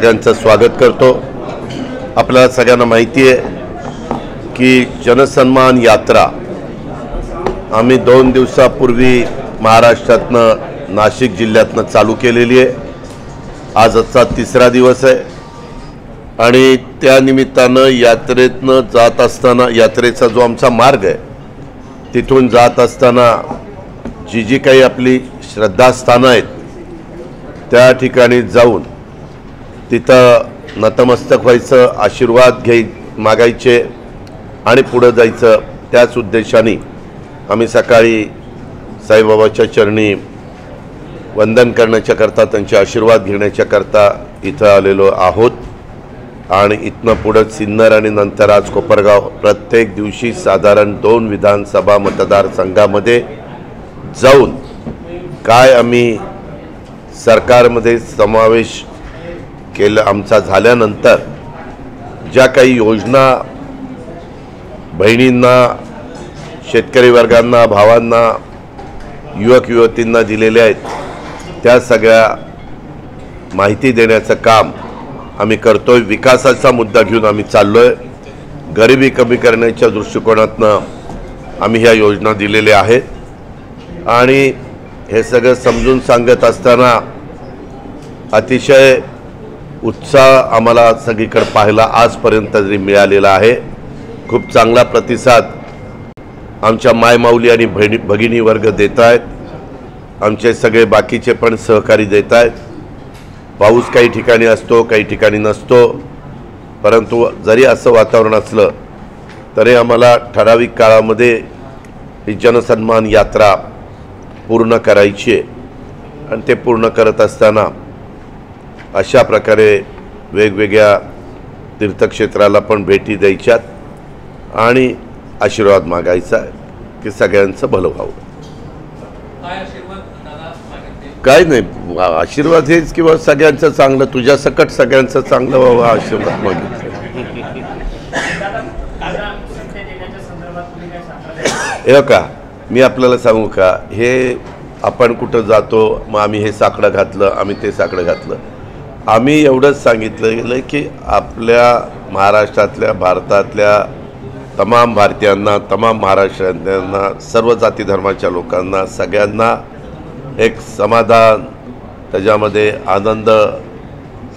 सगळ्यांचं स्वागत करतो। आपल्याला सगळ्यांना माहिती आहे की जनसन्मान यात्रा आम्ही 2 दिवसापूर्वी महाराष्ट्रातनं नाशिक जिल्ह्यातनं चालू केलेली आहे। आज आजचा 3रा दिवस आहे आणि त्या निमित्तानं यात्रेतनं जात असताना यात्रेचा जो आमचा मार्ग आहे तिथून जात असताना जी काही आपली श्रद्धास्थानं आहेत त्या ठिकाणी जाऊन तिथं नतमस्तक व्हायचं, आशीर्वाद मागायचे आणि पुढे जायचं। त्याच उद्देशाने आम्ही सकाळी साईबाबाच्या चरणी वंदन करण्याच्या करता, त्यांचे आशीर्वाद घेण्याच्या करता इथं आलेलो आहोत। आणि इथनं पुढे सिन्नर आणि नंतर आज कोपरगाव, प्रत्येक दिवशी साधारण 2 विधानसभा मतदारसंघामध्ये जाऊन काय आम्ही सरकारमध्ये समावेश केलं आमचा झाल्यानंतर ज्या काही योजना बहिणींना, शेतकरी वर्गांना, भावांना, युवक युवतींना दिलेल्या आहेत त्या सगळ्या माहिती देण्याचं काम आम्ही करतोय। विकासाचा मुद्दा घेऊन आम्ही चाललोय। गरिबी कमी करण्याच्या दृष्टिकोनातनं आम्ही ह्या योजना दिलेल्या आहेत आणि हे सगळं समजून सांगत असताना अतिशय उत्साह आम्हाला सगळीकडे पाहायला आजपर्यंत तरी मिळालेला आहे। खूप चांगला प्रतिसाद आमच्या मायमाऊली आणि भगिनी वर्ग देत आहेत, आमचे सगळे बाकीचे पण सहकारी देत आहेत। पाऊस काही ठिकाणी असतो, काही ठिकाणी नसतो, परंतु जरी असं वातावरण असलं तरी आम्हाला ठराविक काळामध्ये ही जनसन्मान यात्रा पूर्ण करायची आहे आणि ते पूर्ण करत असताना अशा प्रकारे वेगवेगळ्या तीर्थक्षेत्राला पण भेटी द्यायच्यात आणि आशीर्वाद मागायचा आहे की सगळ्यांचं भलं व्हावं। काय नाही, आशीर्वाद हेच किंवा सगळ्यांचं चांगलं, तुझ्या सकट सगळ्यांचं चांगलं व्हावं आशीर्वाद मागितलं। हे का मी आपल्याला सांगू का, हे आपण कुठं जातो मग आम्ही हे साकडं घातलं, आम्ही ते साकडं घातलं, आम्ही एवढंच सांगितलं गेलं की आपल्या महाराष्ट्रातल्या, भारतातल्या तमाम भारतीयांना, तमाम महाराष्ट्रीयांना, सर्व जाती धर्माच्या लोकांना, सगळ्यांना एक समाधान, त्याच्यामध्ये आनंद,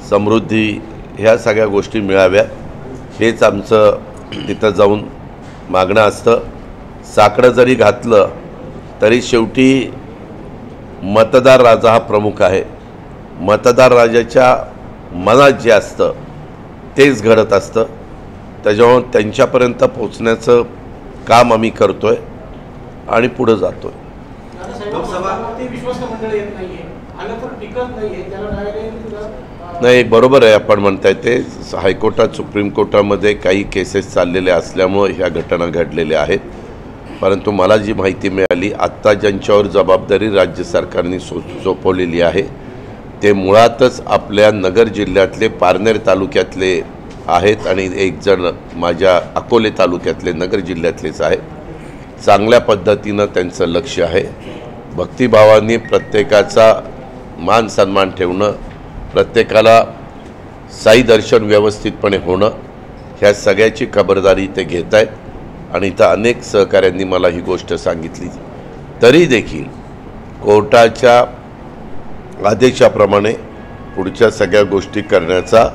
समृद्धी ह्या सगळ्या गोष्टी मिळाव्या हेच आमचं तिथं जाऊन मागणं असतं। साकडं जरी घातलं तरी शेवटी मतदार राजा हा प्रमुख आहे। मतदार राजाच्या मनात जे असतं तेच घडत असतं, त्याच्यामुळे त्यांच्यापर्यंत पोहोचण्याचं काम आम्ही करतोय आणि पुढे जातोय। नाही, बरोबर आहे आपण म्हणताय ते। हायकोर्टात, सुप्रीम कोर्टामध्ये काही केसेस चाललेल्या असल्यामुळे ह्या घटना घडलेल्या आहेत, परंतु मला जी माहिती मिळाली आत्ता ज्यांच्यावर जबाबदारी राज्य सरकारने सोपवलेली आहे ते मुळातच आपल्या नगर जिल्ह्यातले पारनेर तालुक्यातले आहेत आणि एक जण माझ्या अकोले तालुक्यातले नगर जिल्ह्यातलेच आहेत। चांगल्या पद्धतीनं त्यांचं लक्ष आहे। भक्तिभावाने प्रत्येकाचा मान सन्मान ठेवणं, प्रत्येकाला साई दर्शन व्यवस्थितपणे होणं, ह्या सगळ्याची खबरदारी ते घेत आहेत आणि इथं अनेक सहकाऱ्यांनी मला ही गोष्ट सांगितली। तरी देखील कोर्टाच्या आदेशाप्रमाणे पुढच्या सगळ्या गोष्टी करण्याचा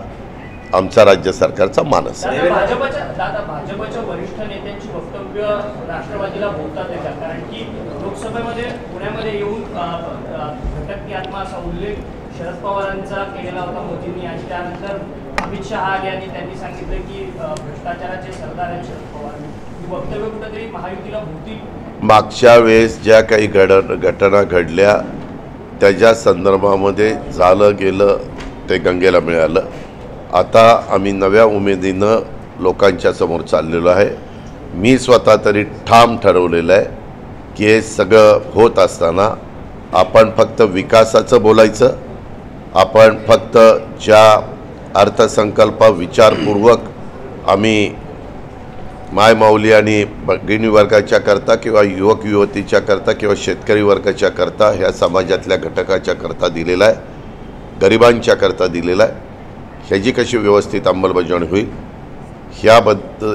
आमचा राज्य सरकारचा मानस आहे। भाजपच्या वरिष्ठ नेत्यांची वक्तव्य राष्ट्रवादीला बोलतात येतात, कारण की लोकसभेमध्ये पुण्यामध्ये येऊन घटक की आत्मा असा उल्लेख शरद पवारांचा केलेला होता मोदींनी आणि त्यानंतर अमित शहा आले आणि त्यांनी सांगितलं की भ्रष्टाचाराचे सरदार आहेत शरद पवार। ही वक्तव्य कुठेतरी महायुतीला भोवती मागच्या वेळेस ज्या काही घटना घडल्या त्याच्या संदर्भामध्ये झालं गेलं ते गंगेला मिळालं। आता आम्ही नव्या उमेदीनं लोकांच्या समोर चाललेलो आहे। मी स्वतः तरी ठाम ठरवलेलं आहे की हे सगळं होत असताना आपण फक्त विकासाचं बोलायचं, आपण फक्त ज्या अर्थसंकल्प विचारपूर्वक आम्ही मायमाऊली आणि भगिनी वर्गाच्या करता किंवा युवक युवतीच्या करता किंवा शेतकरी वर्गाच्या करता, ह्या समाजातल्या घटकाच्या करता दिलेला आहे, गरिबांच्या करता दिलेला आहे, ह्याची कशी व्यवस्थित अंमलबजावणी होईल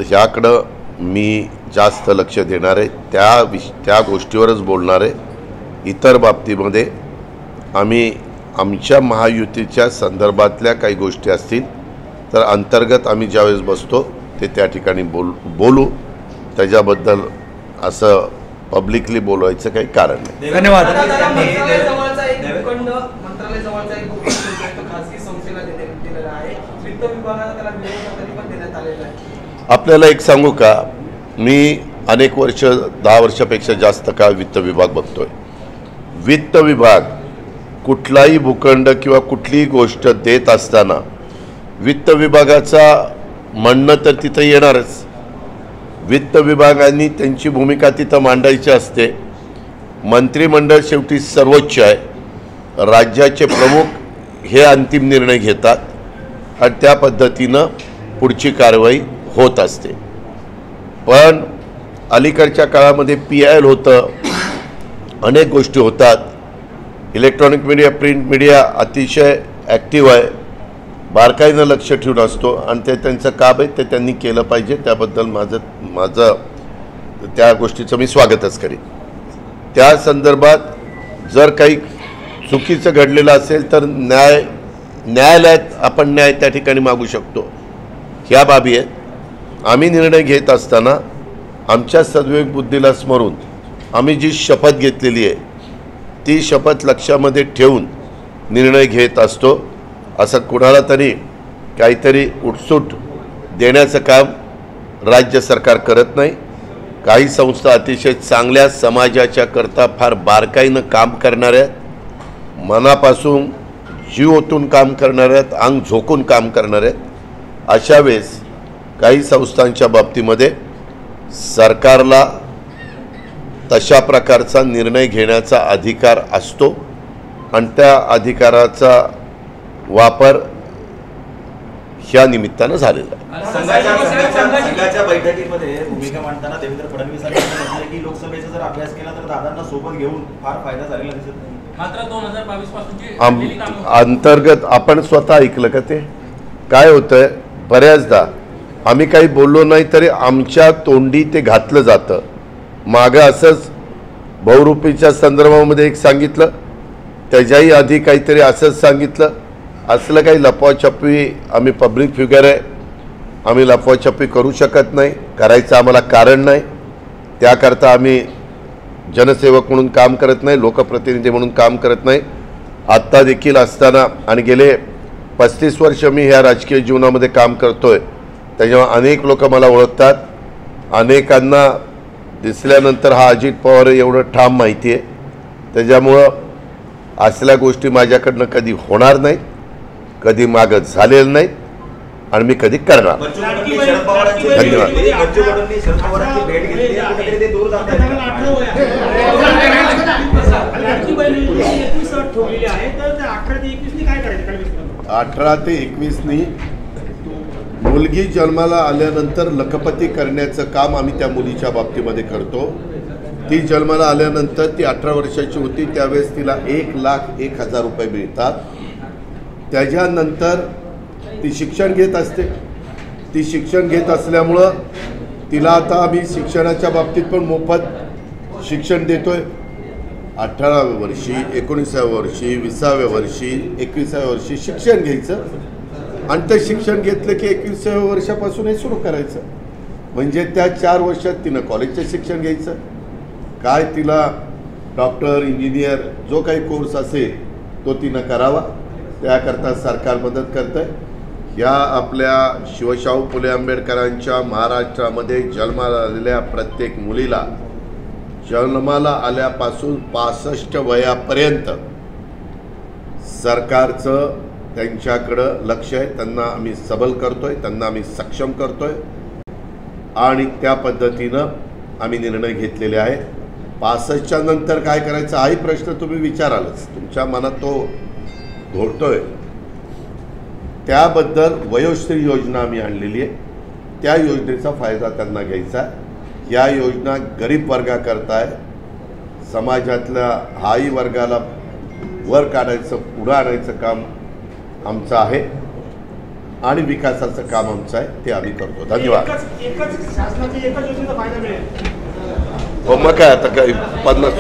ह्याकडं मी जास्त लक्ष देणार आहे. त्या गोष्टीवरच बोलणार आहे. इतर बाबतीमध्ये आम्ही आमच्या महायुतीच्या संदर्भातल्या काही गोष्टी असतील तर अंतर्गत आम्ही ज्यावेळेस बसतो ते त्या ठिकाणी बोलू. त्याच्याबद्दल असं पब्लिकली बोलवायचं काही कारण नाही. धन्यवाद. मंत्रालयाजवळचा एक भूखंड मंत्रालयाजवळचा एक भूखंड खासगी संस्थेला दिलेला आहे. वित्त विभागाला त्याला तरी पण देण्यात आलेला आहे. आपल्याला एक सांगू का, मी अनेक वर्ष 10 वर्षापेक्षा जास्त काळ वित्त विभाग बघतोय. वित्त विभाग कुठलाही भूखंड किंवा कुठलीही गोष्ट देत असताना वित्त विभागाचा म्हणणं तर तिथं येणारच. वित्त विभागाने त्यांची भूमिका तिथं मांडायची असते. मंत्रिमंडळ शेवटी सर्वोच्च आहे. राज्याचे प्रमुख हे अंतिम निर्णय घेतात आणि त्या पद्धतीनं पुढची कारवाई होत असते. पण अलीकडच्या काळामध्ये PIL होतं, अनेक गोष्टी होतात. इलेक्ट्रॉनिक मीडिया, प्रिंट मीडिया अतिशय ॲक्टिव्ह आहे, बारकाईनं लक्ष ठेवून असतो आणि ते त्यांचं काम आहे, ते त्यांनी केलं पाहिजे. त्याबद्दल माझं त्या गोष्टीचं मी स्वागतच करीन. त्या संदर्भात जर काही चुकीचं घडलेलं असेल तर न्यायालयात आपण न्याय त्या ठिकाणी मागू शकतो. ह्या बाबी आहेत. आम्ही निर्णय घेत असताना आमच्या सद्विवेक बुद्धीला स्मरून आम्ही जी शपथ घेतलेली आहे ती शपथ लक्षामध्ये ठेवून निर्णय घेत असतो. असं कुणाला तरी काहीतरी उठसूट देण्याचं काम राज्य सरकार करत नाही. काही संस्था अतिशय चांगल्या समाजाच्या करता फार बारकाईनं काम करणाऱ्या, मनापासून जीव ओतून काम करणाऱ्या, अंग झोकून काम करणाऱ्या. अशा वेळेस काही संस्थांच्या बाबतीमध्ये सरकारला तशा प्रकारचा निर्णय घेण्याचा अधिकार असतो आणि त्या अधिकाराचा वापर ह्या निमित्तानं झालेला आहे. संघाच्या बैठकीमध्ये भूमिका मांडताना देवेंद्र फडणवीसांनी म्हटलं की लोकसभेचा जर अभ्यास केला तर दादांना सोबत घेऊन फार फायदा झालेला दिसत नाही. मात्र 2022 पासूनची अंतर्गत आपण स्वतः ऐकलं का ते काय होतंय? बऱ्याचदा आम्ही काही बोललो नाही तरी आमच्या तोंडी ते घातलं जातं. मागं असंच बहुरूपीच्या संदर्भामध्ये एक सांगितलं, त्याच्याही आधी काहीतरी असंच सांगितलं. असलं काही लपवाछपवी, आम्ही पब्लिक फिगर आहे, आम्ही लपवाछपवी करू शकत नाही, करायचं आम्हाला कारण नाही. त्याकरता आम्ही जनसेवक म्हणून काम करत नाही, लोकप्रतिनिधी म्हणून काम करत नाही. आत्ता देखील असताना आणि गेले 35 वर्ष मी ह्या राजकीय जीवनामध्ये काम करतोय, त्याच्यामुळे अनेक लोक मला ओळखतात. अनेकांना दिसल्यानंतर हा अजित पवार एवढं ठाम माहिती आहे. त्याच्यामुळं असल्या गोष्टी माझ्याकडनं कधी होणार नाहीत, कधी मागं झालेलं नाहीत आणि मी कधी करणार. धन्यवाद. भेट घेतली कुठेतरी ते दूर जात आहेत. 18 ते 21 मुलगी जन्माला आल्यानंतर लखपती करण्याचं काम आम्ही त्या मुलीच्या बाबतीमध्ये करतो. ती जन्माला आल्यानंतर ती 18 वर्षाची होती, त्यावेळेस तिला 1,01,000 रुपये मिळतात. त्याच्यानंतर ती शिक्षण घेत असते. ती शिक्षण घेत असल्यामुळं तिला आता आम्ही शिक्षणाच्या बाबतीत पण मोफत शिक्षण देतोय. 18व्या वर्षी, 19व्या वर्षी, 20व्या वर्षी, 21व्या वर्षी शिक्षण घ्यायचं आणि ते शिक्षण घेतलं की 21व्या वर्षापासून हे सुरू करायचं. म्हणजे त्या 4 वर्षात तिनं कॉलेजचं शिक्षण घ्यायचं. काय तिला डॉक्टर, इंजिनियर जो काही कोर्स असेल तो तिनं करावा. त्याकरता सरकार मदत करतं आहे. या आपल्या शिवशाहू फुले आंबेडकरांच्या महाराष्ट्रामध्ये जन्माला आलेल्या प्रत्येक मुलीला जन्माला आल्यापासून 65 वयापर्यंत सरकारचं त्यांच्याकडं लक्ष आहे. त्यांना आम्ही सबल करतोय, त्यांना आम्ही सक्षम करतोय आणि त्या पद्धतीनं आम्ही निर्णय घेतलेले आहेत. 65च्या नंतर काय करायचं हाही प्रश्न तुम्ही विचारालच, तुमच्या मनात तो घोळतोय. त्याबद्दल वयोश्री योजना आम्ही आणलेली आहे. त्या योजनेचा फायदा त्यांना घ्यायचा. या योजना गरीब वर्गाकरता आहे. समाजातल्या हाही वर्गाला वर काढायचं, पुढं आणायचं काम आमचं आहे आणि विकासाचं काम आमचं आहे ते आम्ही करतो. धन्यवाद. एकच शासनाची एकच योजनेचा फायदा मिळेल. हो मग काय आता काही 50